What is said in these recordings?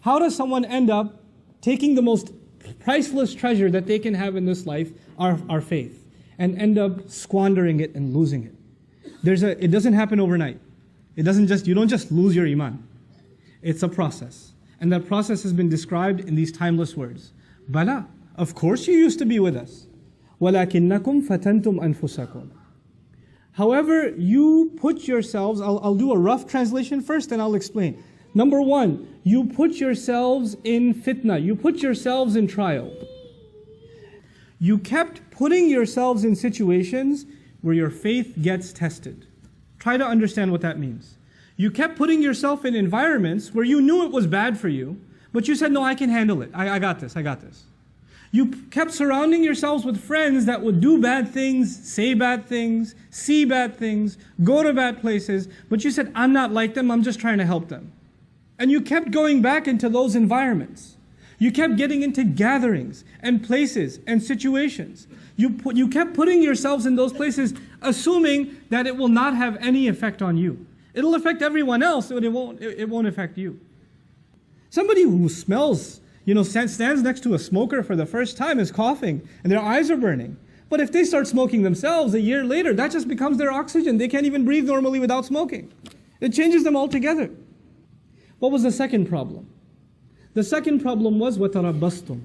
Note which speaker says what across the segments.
Speaker 1: How does someone end up taking the most priceless treasure that they can have in this life, our faith, and end up squandering it and losing it? It doesn't happen overnight. You don't just lose your iman. It's a process. And that process has been described in these timeless words. Bala, of course you used to be with us. وَلَكِنَّكُمْ فَتَنْتُمْ أَنفُسَكُمْ. However, you put yourselves, I'll do a rough translation first and I'll explain. Number one, you put yourselves in fitna. You put yourselves in trial. You kept putting yourselves in situations where your faith gets tested. Try to understand what that means. You kept putting yourself in environments where you knew it was bad for you, but you said, no, I can handle it. I got this. You kept surrounding yourselves with friends that would do bad things, say bad things, see bad things, go to bad places, but you said, I'm not like them, I'm just trying to help them. And you kept going back into those environments. You kept getting into gatherings and places and situations. You kept putting yourselves in those places, assuming that it will not have any effect on you. It'll affect everyone else, but it won't affect you. Somebody who smells, stands next to a smoker for the first time is coughing and their eyes are burning. But if they start smoking themselves a year later, that just becomes their oxygen. They can't even breathe normally without smoking. It changes them altogether. What was the second problem? The second problem was وَتَرَبَّصْتُمْ.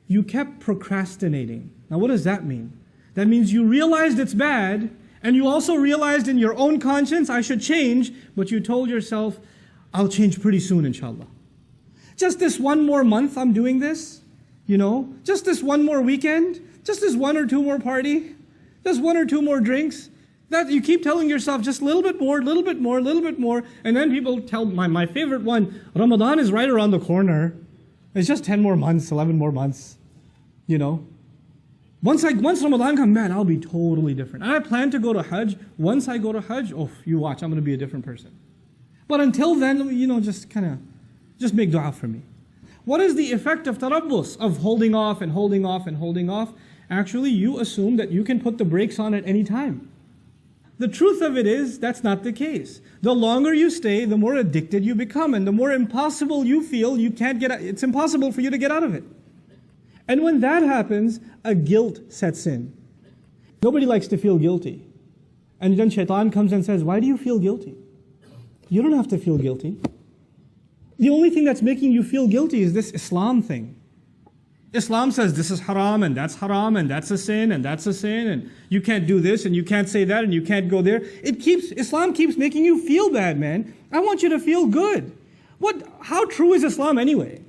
Speaker 1: You kept procrastinating. Now what does that mean? That means you realized it's bad, and you also realized in your own conscience, I should change, but you told yourself, I'll change pretty soon, inshallah. Just this one more month I'm doing this, just this one more weekend, just this one or two more party, just one or two more drinks. That you keep telling yourself just a little bit more, and then people tell, my favorite one, Ramadan is right around the corner. It's just 10 more months, 11 more months, Once Ramadan comes, man, I'll be totally different. And I plan to go to Hajj. Once I go to Hajj, you watch, I'm going to be a different person. But until then, just make dua for me. What is the effect of tarabbus, of holding off and holding off and holding off? Actually, you assume that you can put the brakes on at any time. The truth of it is, that's not the case. The longer you stay, the more addicted you become, and the more impossible you feel, it's impossible for you to get out of it. And when that happens, a guilt sets in. Nobody likes to feel guilty. And then shaitan comes and says, why do you feel guilty? You don't have to feel guilty. The only thing that's making you feel guilty is this Islam thing. Islam says this is haram and that's a sin and that's a sin and you can't do this and you can't say that and you can't go there. Islam keeps making you feel bad, man. I want you to feel good. How true is Islam anyway?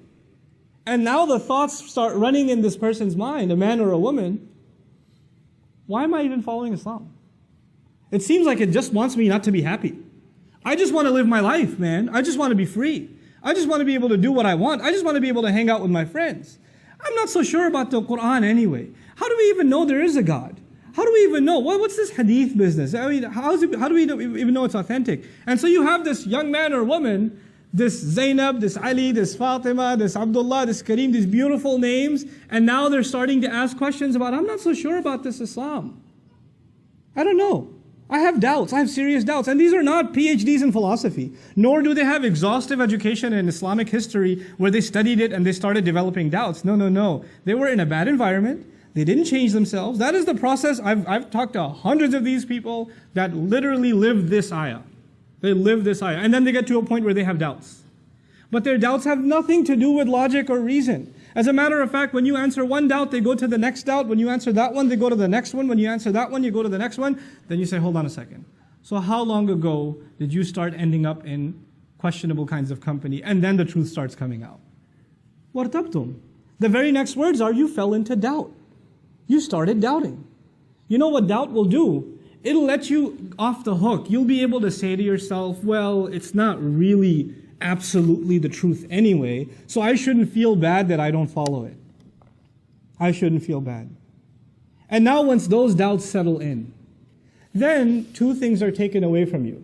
Speaker 1: And now the thoughts start running in this person's mind, a man or a woman. Why am I even following Islam? It seems like it just wants me not to be happy. I just want to live my life, man. I just want to be free. I just want to be able to do what I want. I just want to be able to hang out with my friends. I'm not so sure about the Quran anyway. How do we even know there is a God? How do we even know? What's this hadith business? I mean, how do we even know it's authentic? And so you have this young man or woman, this Zainab, this Ali, this Fatima, this Abdullah, this Kareem, these beautiful names, and now they're starting to ask questions about, I'm not so sure about this Islam. I don't know. I have doubts. I have serious doubts. And these are not PhDs in philosophy, nor do they have exhaustive education in Islamic history where they studied it and they started developing doubts. No. They were in a bad environment. They didn't change themselves. That is the process. I've talked to hundreds of these people that literally live this ayah. They live this ayah. And then they get to a point where they have doubts. But their doubts have nothing to do with logic or reason. As a matter of fact, when you answer one doubt, they go to the next doubt. When you answer that one, they go to the next one. When you answer that one, you go to the next one. Then you say, hold on a second. So how long ago did you start ending up in questionable kinds of company? And then the truth starts coming out. وَارْتَبْتُمْ. The very next words are, you fell into doubt. You started doubting. You know what doubt will do? It'll let you off the hook. You'll be able to say to yourself, well, it's not really absolutely the truth anyway, so I shouldn't feel bad that I don't follow it. I shouldn't feel bad. And now once those doubts settle in, then two things are taken away from you.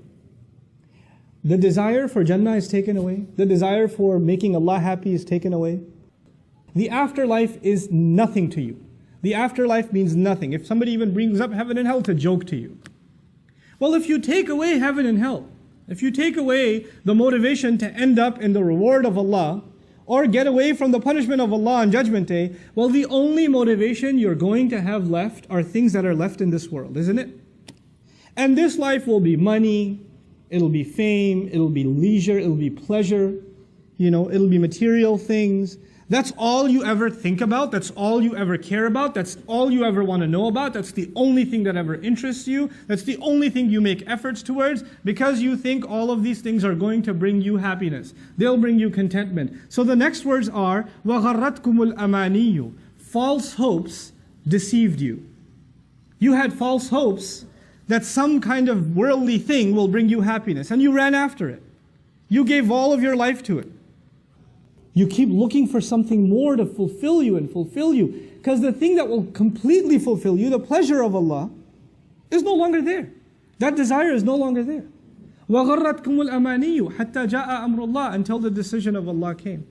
Speaker 1: The desire for Jannah is taken away. The desire for making Allah happy is taken away. The afterlife is nothing to you. The afterlife means nothing. If somebody even brings up heaven and hell, it's a joke to you. Well, if you take away heaven and hell, If you take away the motivation to end up in the reward of Allah, or get away from the punishment of Allah on Judgment Day, well, the only motivation you're going to have left are things that are left in this world, isn't it? And this life will be money, it'll be fame, it'll be leisure, it'll be pleasure, it'll be material things. That's all you ever think about, that's all you ever care about, that's all you ever want to know about, that's the only thing that ever interests you, that's the only thing you make efforts towards, because you think all of these things are going to bring you happiness. They'll bring you contentment. So the next words are, وَغَرَّتْكُمُ الْأَمَانِيُّ. False hopes deceived you. You had false hopes that some kind of worldly thing will bring you happiness, and you ran after it. You gave all of your life to it. You keep looking for something more to fulfill you and fulfill you. Because the thing that will completely fulfill you, the pleasure of Allah, is no longer there. That desire is no longer there. وَغَرَّتْكُمُ الْأَمَانِيُّ حَتَّى جَاءَ أَمْرُ اللَّهِ. Until the decision of Allah came.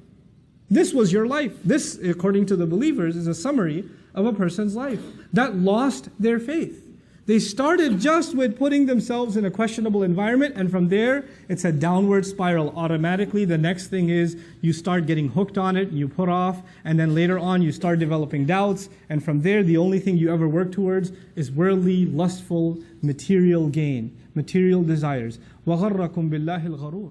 Speaker 1: This was your life. This, according to the believers, is a summary of a person's life that lost their faith. They started just with putting themselves in a questionable environment, and from there, it's a downward spiral automatically. The next thing is you start getting hooked on it, you put off, and then later on you start developing doubts, and from there, the only thing you ever work towards is worldly, lustful, material gain, material desires. وَغَرَّكُمْ بِاللَّهِ الْغَرُورِ.